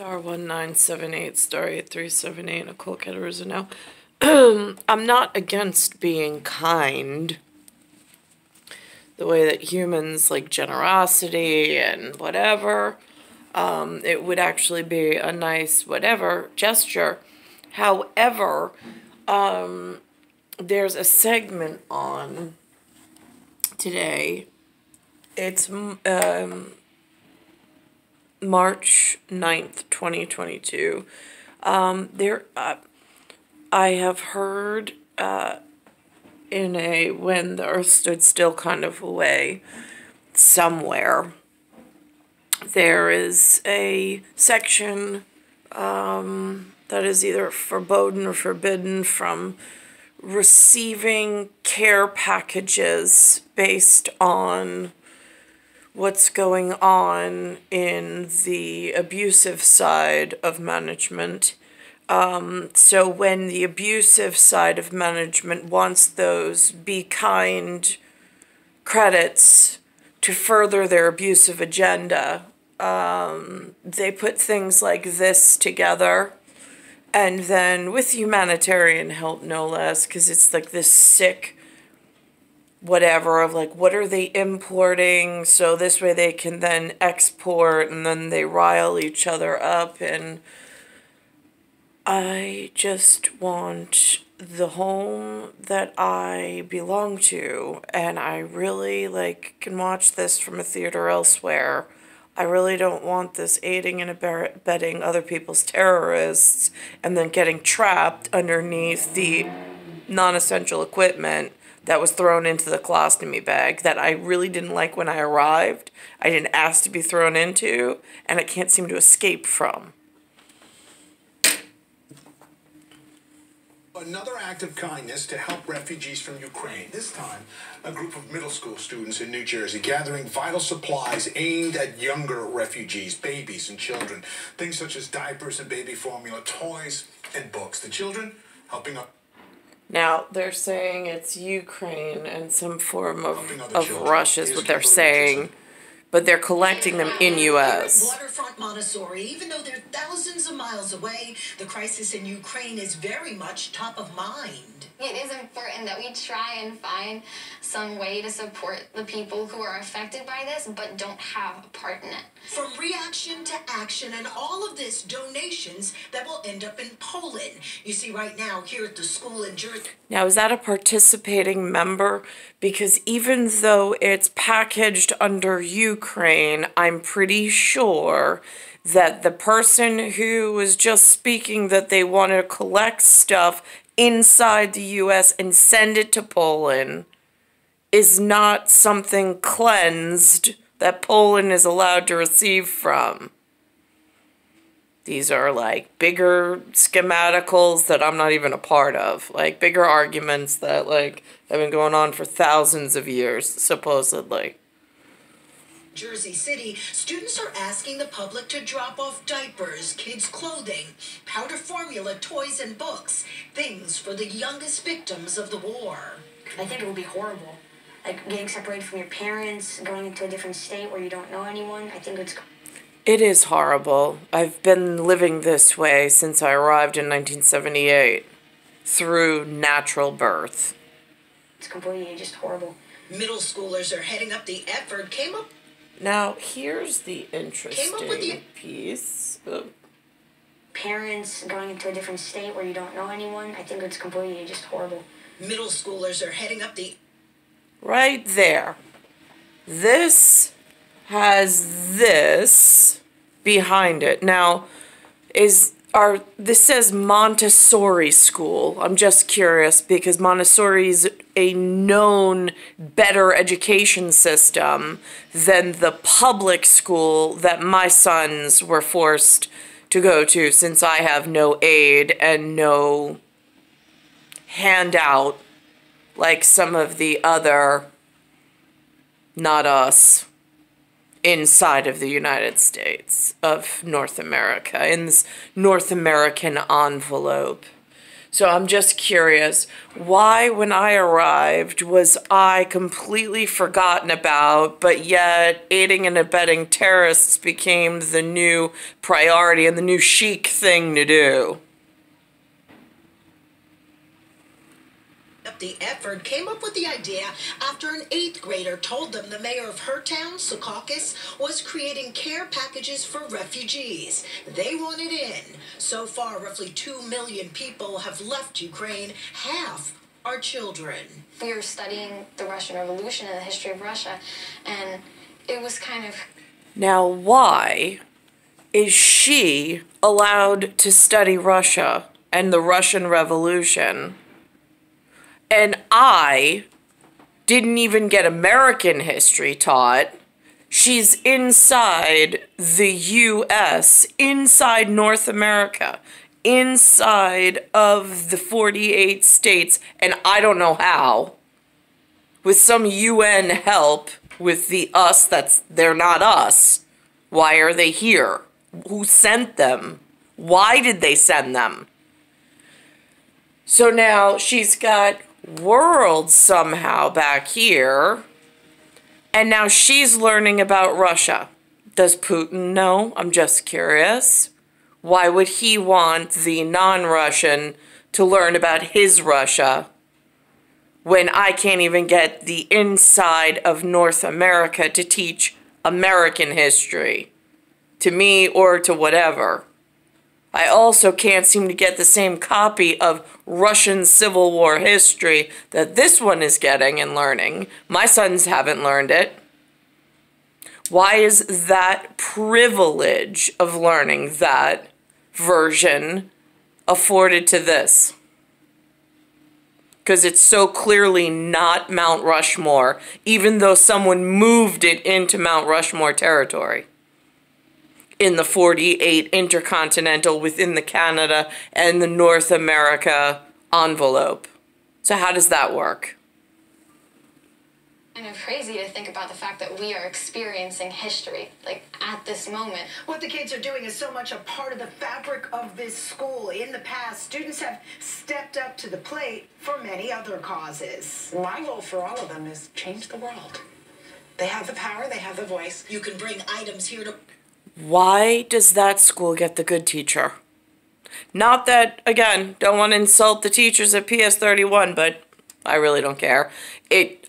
Star 1978, star 8378, Nicole Cattaruzza now. I'm not against being kind. The way that humans like generosity and whatever. It would actually be a nice whatever gesture. However, there's a segment on today. It's March 9th, 2022. I have heard in a When the Earth Stood Still kind of a way somewhere, there is a section that is either forbidden or forbidden from receiving care packages based on what's going on in the abusive side of management. So when the abusive side of management wants those be kind credits to further their abusive agenda, they put things like this together. And then with humanitarian help, no less, because it's like this sick whatever of like, what are they importing? So this way they can then export, and then they rile each other up. And I just want the home that I belong to, and I really can watch this from a theater elsewhere. I really don't want this aiding and abetting other people's terrorists and then getting trapped underneath the non-essential equipment that was thrown into the colostomy bag that I really didn't like when I arrived. I didn't ask to be thrown into, and I can't seem to escape from. Another act of kindness to help refugees from Ukraine. This time, a group of middle school students in New Jersey gathering vital supplies aimed at younger refugees, babies and children. Things such as diapers and baby formula, toys and books. The children helping up. Now, they're saying it's Ukraine and some form of Russia is what they're saying. But they're collecting them in U.S. Waterfront Montessori, even though they're thousands of miles away, the crisis in Ukraine is very much top of mind. It is important that we try and find some way to support the people who are affected by this but don't have a part in it. From reaction to action, and all of this donations that will end up in Poland. You see right now here at the school in Jersey. Now, is that a participating member? Because even though it's packaged under Ukraine, I'm pretty sure that the person who was just speaking that they want to collect stuff inside the U.S. and send it to Poland is not something cleansed that Poland is allowed to receive from. These are like bigger schematicals that I'm not even a part of. Like bigger arguments that have been going on for thousands of years, supposedly. Jersey City, students are asking the public to drop off diapers, kids' clothing, powder formula, toys, and books. Things for the youngest victims of the war. I think it will be horrible. Like getting separated from your parents, going into a different state where you don't know anyone. I think it's... It is horrible. I've been living this way since I arrived in 1978 through natural birth. It's completely just horrible. Middle schoolers are heading up the effort. Now, here's the interesting piece. Parents going into a different state where you don't know anyone. I think it's completely just horrible. Middle schoolers are heading up the... Right there. This has this behind it. Now, this says Montessori school. I'm just curious because Montessori is a known better education system than the public school that my sons were forced to go to, since I have no aid and no handout like some of the other, not us, inside of the United States of North America, in this North American envelope. So I'm just curious, why when I arrived was I completely forgotten about, but yet aiding and abetting terrorists became the new priority and the new chic thing to do? The effort came up with the idea after an 8th grader told them the mayor of her town, Secaucus, was creating care packages for refugees. They wanted in. So far, roughly 2 million people have left Ukraine. Half are children. We were studying the Russian Revolution and the history of Russia, and it was kind of... Now, why is she allowed to study Russia and the Russian Revolution? And I didn't even get American history taught. She's inside the U.S., inside North America, inside of the 48 states, and I don't know how, with some UN help with the us they're not us. Why are they here? Who sent them? Why did they send them? So now she's got world somehow back here, and now she's learning about Russia. Does Putin know? I'm just curious. Why would he want the non-Russian to learn about his Russia when I can't even get the inside of North America to teach American history to me or to whatever? I also can't seem to get the same copy of Russian Civil War history that this one is getting and learning. My sons haven't learned it. Why is that privilege of learning that version afforded to this? Because it's so clearly not Mount Rushmore, even though someone moved it into Mount Rushmore territory in the 48 intercontinental within the Canada and the North America envelope. So how does that work? Kind of crazy to think about the fact that we are experiencing history, like, at this moment. What the kids are doing is so much a part of the fabric of this school. In the past, students have stepped up to the plate for many other causes. My goal for all of them is change the world. They have the power, they have the voice. You can bring items here to... Why does that school get the good teacher? Not that, again, don't want to insult the teachers at PS31, but I really don't care.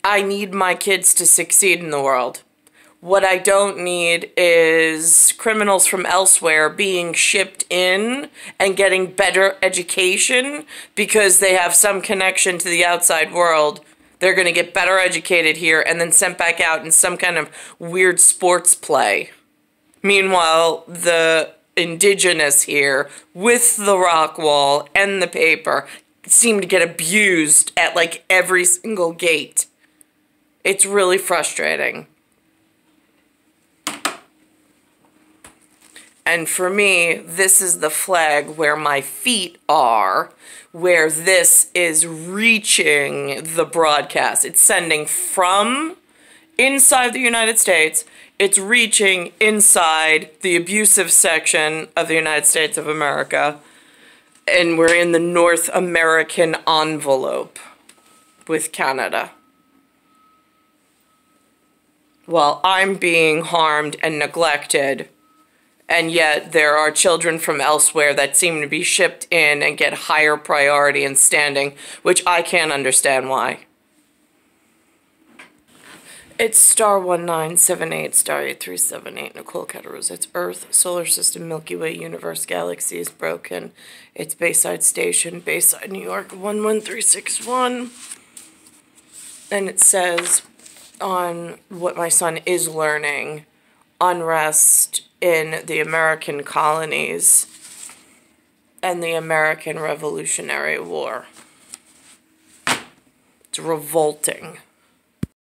I need my kids to succeed in the world. What I don't need is criminals from elsewhere being shipped in and getting better education because they have some connection to the outside world. They're going to get better educated here and then sent back out in some kind of weird sports play. Meanwhile, the indigenous here, with the rock wall and the paper, seem to get abused at like every single gate. It's really frustrating. And for me, this is the flag where my feet are, where this is reaching the broadcast. It's sending from inside the United States. It's reaching inside the abusive section of the United States of America. And we're in the North American envelope with Canada. While I'm being harmed and neglected, and yet there are children from elsewhere that seem to be shipped in and get higher priority and standing, which I can't understand why. It's star 1978, star 8378, Nicole, Cattaruzza. It's Earth, Solar System, Milky Way, Universe, Galaxy is broken. It's Bayside Station, Bayside, New York, 11361. And it says on what my son is learning, unrest in the American colonies and the American Revolutionary War. It's revolting.